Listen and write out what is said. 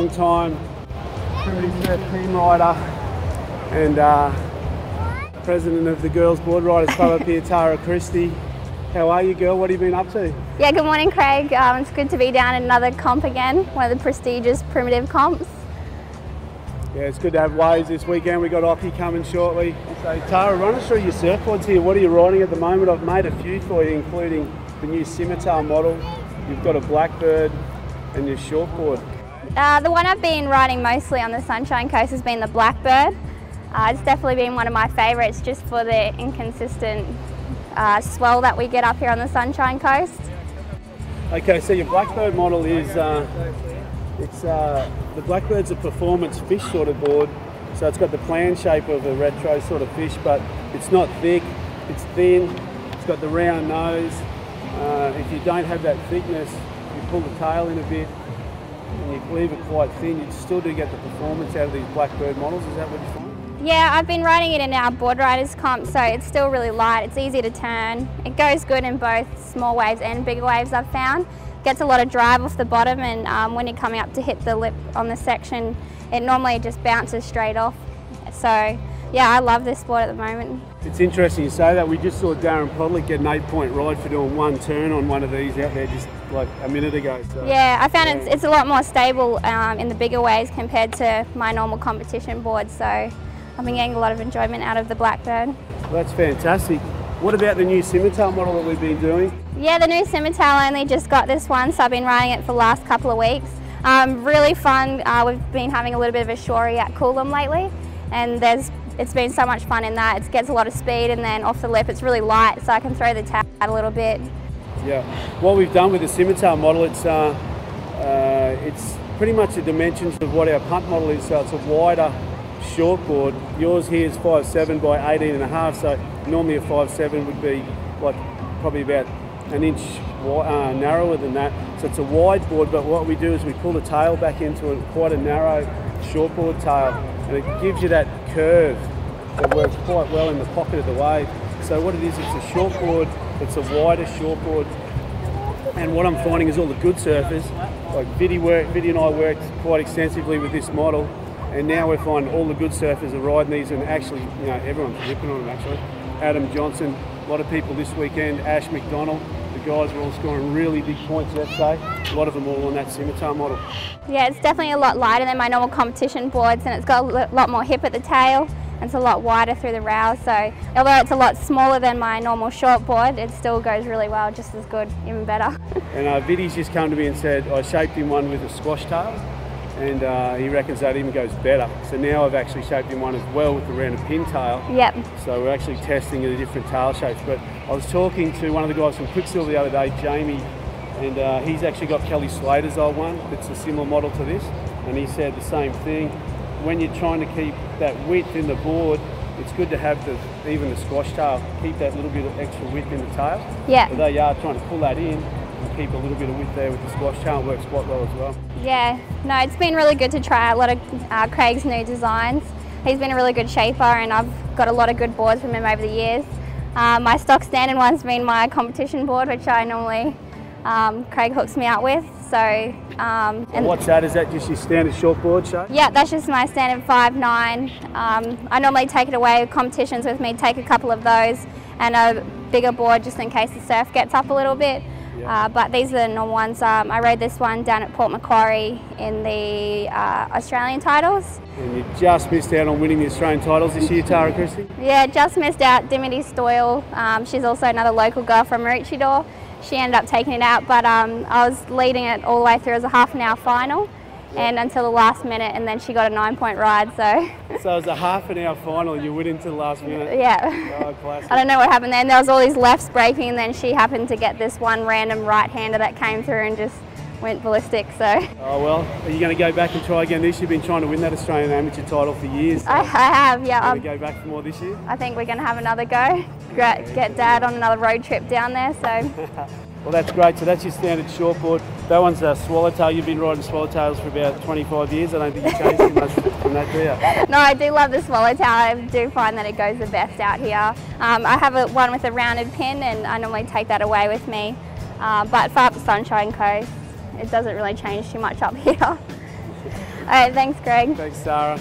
long time primitive surf team rider and president of the Girls Board Riders Club up here, Tara Christie. How are you, girl? What have you been up to? Yeah, good morning, Craig. It's good to be down in another comp again, one of the prestigious primitive comps. Yeah, it's good to have waves this weekend. We've got Oki coming shortly. So Tara, run us through your surfboards here. What are you riding at the moment? I've made a few for you, including the new Scimitar model. You've got a Blackbird and your shortboard. The one I've been riding mostly on the Sunshine Coast has been the Blackbird. It's definitely been one of my favourites just for the inconsistent swell that we get up here on the Sunshine Coast. Okay, so your Blackbird model is, the Blackbird's a performance fish sort of board, so it's got the plan shape of a retro sort of fish, but it's not thick, it's thin, it's got the round nose. If you don't have that thickness, you pull the tail in a bit and you leave it quite thin, you still do get the performance out of these Blackbird models. Is that what you find? Yeah, I've been riding it in our board riders comp, so it's still really light, it's easy to turn. It goes good in both small waves and bigger waves, I've found. Gets a lot of drive off the bottom, and when you're coming up to hit the lip on the section, it normally just bounces straight off. So yeah, I love this board at the moment. It's interesting you say that. We just saw Darren Podlick get an 8-point ride for doing one turn on one of these out there just like a minute ago. So, yeah, I found it's a lot more stable in the bigger waves compared to my normal competition board, so I've been getting a lot of enjoyment out of the Blackbird. Well, that's fantastic. What about the new Scimitar model that we've been doing? Yeah, the new Scimitar, only just got this one, so I've been riding it for the last couple of weeks. Really fun. We've been having a little bit of a shorey at Coolum lately, and it's been so much fun in that. It gets a lot of speed, and then off the lip it's really light, so I can throw the tail out a little bit. Yeah, what we've done with the Scimitar model, it's pretty much the dimensions of what our punt model is, so it's a wider shortboard. Yours here is 5'7" by 18.5", so normally a 5'7" would be like probably about an inch narrower than that. So it's a wide board, but what we do is we pull the tail back into quite a narrow shortboard tail, and it gives you that curve that works quite well in the pocket of the wave. So what it is, it's a shortboard, it's a wider shortboard, and what I'm finding is all the good surfers, like Viddy and I worked quite extensively with this model, and now we're finding all the good surfers are riding these, and actually, you know, everyone's ripping on them actually. Adam Johnson, a lot of people this weekend, Ash McDonald, the guys are all scoring really big points yesterday. A lot of them all on that Scimitar model. Yeah, it's definitely a lot lighter than my normal competition boards, and it's got a lot more hip at the tail, and it's a lot wider through the rails, so although it's a lot smaller than my normal short board, it still goes really well, just as good, even better. And Viddy's just come to me and said, I shaped him one with a squash tail, and he reckons that even goes better. So now I've actually shaped him one as well with the rounded pintail. Yep. So we're actually testing the different tail shapes. But I was talking to one of the guys from Quicksilver the other day, Jamie, and he's actually got Kelly Slater's old one. It's a similar model to this, and he said the same thing. When you're trying to keep that width in the board, it's good to have even the squash tail, keep that little bit of extra width in the tail. Yeah. So they are trying to pull that in and keep a little bit of width there with the squash tail. It works quite well as well. Yeah, no, it's been really good to try a lot of Craig's new designs. He's been a really good shaper, and I've got a lot of good boards from him over the years. My stock standard one's been my competition board, which I normally, Craig hooks me up with. So, and what's that? Is that just your standard shortboard shape? Yeah, that's just my standard 5'9". I normally take it away with competitions with me, take a couple of those, and a bigger board just in case the surf gets up a little bit. Yeah. But these are the normal ones. I rode this one down at Port Macquarie in the Australian titles. And you just missed out on winning the Australian titles this year, Tara Christie? Yeah, just missed out. Dimity Stoyle, she's also another local girl from Maroochydore. She ended up taking it out, but I was leading it all the way through as a half-an-hour final, and until the last minute, and then she got a 9-point ride. So it was a half-an-hour final, and you went into the last minute. Yeah. Oh, classic. I don't know what happened there. And there was all these lefts breaking, and then she happened to get this one random right-hander that came through and just went ballistic. So. Oh well, are you going to go back and try again this year? You've been trying to win that Australian amateur title for years. So I have, yeah. Are you going to go back for more this year? I think we're going to have another go. Get Dad on another road trip down there. So. Well, that's great. So that's your standard shortboard. That one's a swallowtail. You've been riding swallowtails for about 25 years. I don't think you've changed too much from that, do you? No, I do love the swallowtail. I do find that it goes the best out here. I have one with a rounded pin, and I normally take that away with me. But for up the Sunshine Coast, it doesn't really change too much up here. right, thanks, Greg. Thanks, Sarah.